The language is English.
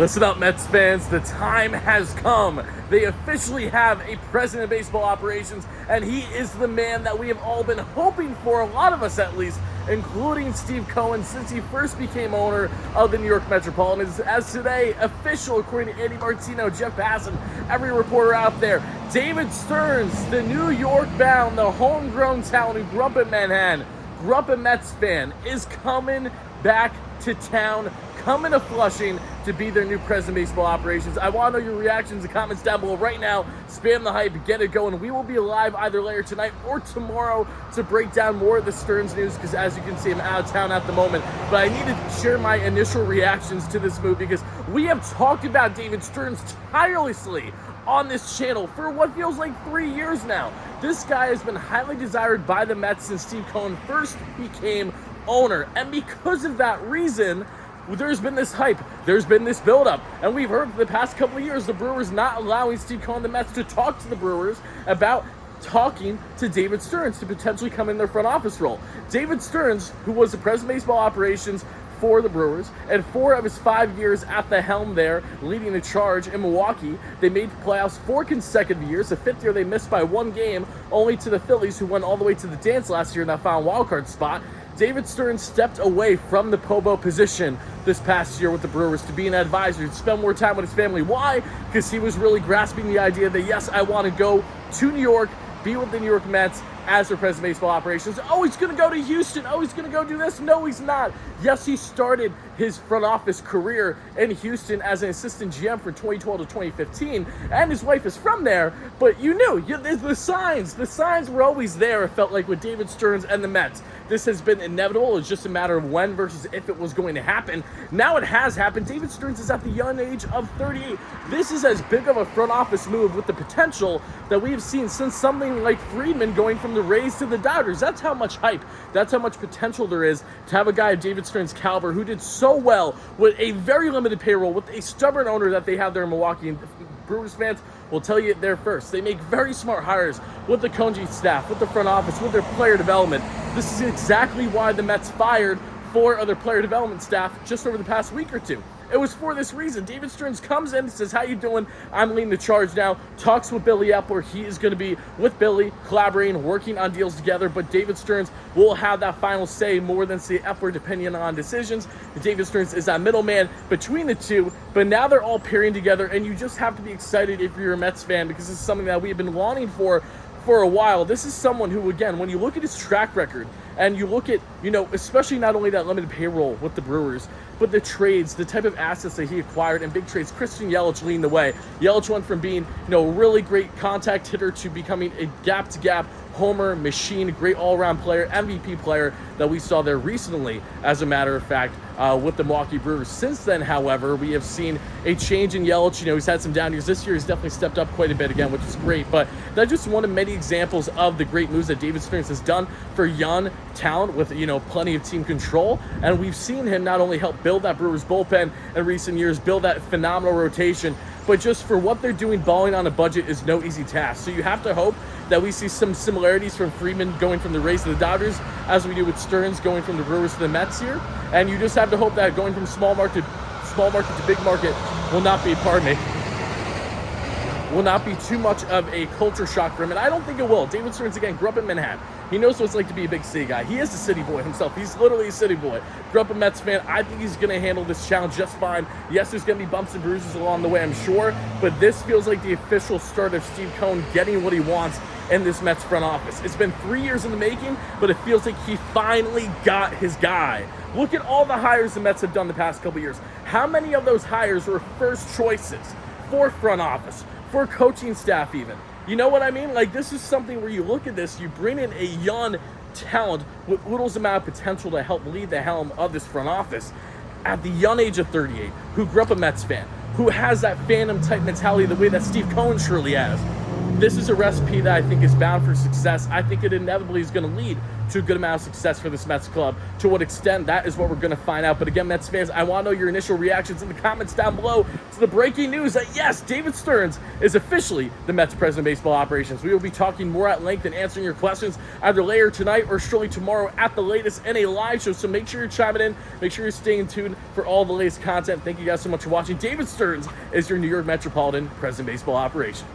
Listen up, Mets fans, the time has come. They officially have a president of baseball operations, and he is the man that we have all been hoping for, a lot of us at least, including Steve Cohen, since he first became owner of the New York Metropolitans. As today, official, according to Andy Martino, Jeff Passan, every reporter out there, David Stearns, the New York-bound, the homegrown talent who grew up in Manhattan, grew up a Mets fan, is coming back to town, coming to Flushing to be their new president of baseball operations. I want to know your reactions and comments down below right now. Spam the hype, get it going. We will be live either later tonight or tomorrow to break down more of the Stearns news, because as you can see, I'm out of town at the moment. But I need to share my initial reactions to this move, because we have talked about David Stearns tirelessly on this channel for what feels like 3 years now. This guy has been highly desired by the Mets since Steve Cohen first became owner, and because of that reason, there's been this hype, there's been this buildup, and we've heard for the past couple of years the Brewers not allowing Steve Cohen, the Mets, to talk to the Brewers about talking to David Stearns to potentially come in their front office role. David Stearns, who was the president of baseball operations for the Brewers, and 4 of his 5 years at the helm there, leading the charge in Milwaukee. They made playoffs 4 consecutive years. The 5th year they missed by 1 game, only to the Phillies, who went all the way to the dance last year in that final wildcard spot. David Stearns stepped away from the POBO position this past year with the Brewers to be an advisor, to spend more time with his family. Why? Because he was really grasping the idea that, yes, I want to go to New York, be with the New York Mets as their president of baseball operations. Oh, he's going to go to Houston. Oh, he's going to go do this. No, he's not. Yes, he started his front office career in Houston as an assistant GM from 2012 to 2015, and his wife is from there, but you knew, the signs were always there, it felt like, with David Stearns and the Mets. This has been inevitable. It's just a matter of when versus if it was going to happen. Now it has happened. David Stearns is at the young age of 38. This is as big of a front office move with the potential that we have seen since something like Friedman going from the Rays to the Dodgers. That's how much hype, that's how much potential there is to have a guy of David Stearns' caliber who did so well with a very limited payroll, with a stubborn owner that they have there in Milwaukee. And Brewers fans will tell you it there first. They make very smart hires with the Conji staff, with the front office, with their player development. This is exactly why the Mets fired 4 other player development staff just over the past week or two. It was for this reason. David Stearns comes in and says, how you doing? I'm leading the charge now. Talks with Billy Epler. He is going to be with Billy, collaborating, working on deals together. But David Stearns will have that final say more than say Epler, depending on decisions. David Stearns is that middleman between the two. But now they're all pairing together, and you just have to be excited if you're a Mets fan, because this is something that we've been longing for a while. This is someone who, again, when you look at his track record and you look at, especially not only that limited payroll with the Brewers, but the trades, the type of assets that he acquired and big trades, Christian Yelich leading the way. Yelich went from being, a really great contact hitter to becoming a gap-to-gap homer machine, great all-around player, MVP player that we saw there recently, as a matter of fact, with the Milwaukee Brewers. Since then, however, we have seen a change in Yelich. He's had some down years. This year he's definitely stepped up quite a bit again, which is great. But that's just one of many examples of the great moves that David Stearns has done for young talent with, plenty of team control. And we've seen him not only help build that Brewers bullpen in recent years, build that phenomenal rotation, but just for what they're doing, balling on a budget is no easy task. So you have to hope that we see some similarities from Friedman going from the Rays to the Dodgers, as we do with Stearns going from the Brewers to the Mets here. And you just have to hope that going from small market to big market will not be too much of a culture shock for him. And I don't think it will. David Stearns, again, grew up in Manhattan. He knows what it's like to be a big city guy. He is a city boy himself. He's literally a city boy. Grew up a Mets fan. I think he's going to handle this challenge just fine. Yes, there's going to be bumps and bruises along the way, I'm sure. But this feels like the official start of Steve Cohen getting what he wants in this Mets front office. It's been 3 years in the making, but it feels like he finally got his guy. Look at all the hires the Mets have done the past couple years. How many of those hires were first choices for front office, for coaching staff even? You know what I mean? Like, this is something where you look at this, you bring in a young talent with little amount of potential to help lead the helm of this front office at the young age of 38, who grew up a Mets fan, who has that fandom type mentality the way that Steve Cohen surely has. This is a recipe that I think is bound for success. I think it inevitably is going to lead to a good amount of success for this Mets club. To what extent, that is what we're going to find out. But again, Mets fans, I want to know your initial reactions in the comments down below to the breaking news that yes, David Stearns is officially the Mets president of baseball operations. We will be talking more at length and answering your questions either later tonight or surely tomorrow at the latest in a live show. So make sure you're chiming in. Make sure you're staying tuned for all the latest content. Thank you guys so much for watching. David Stearns is your New York Metropolitan president of baseball operations.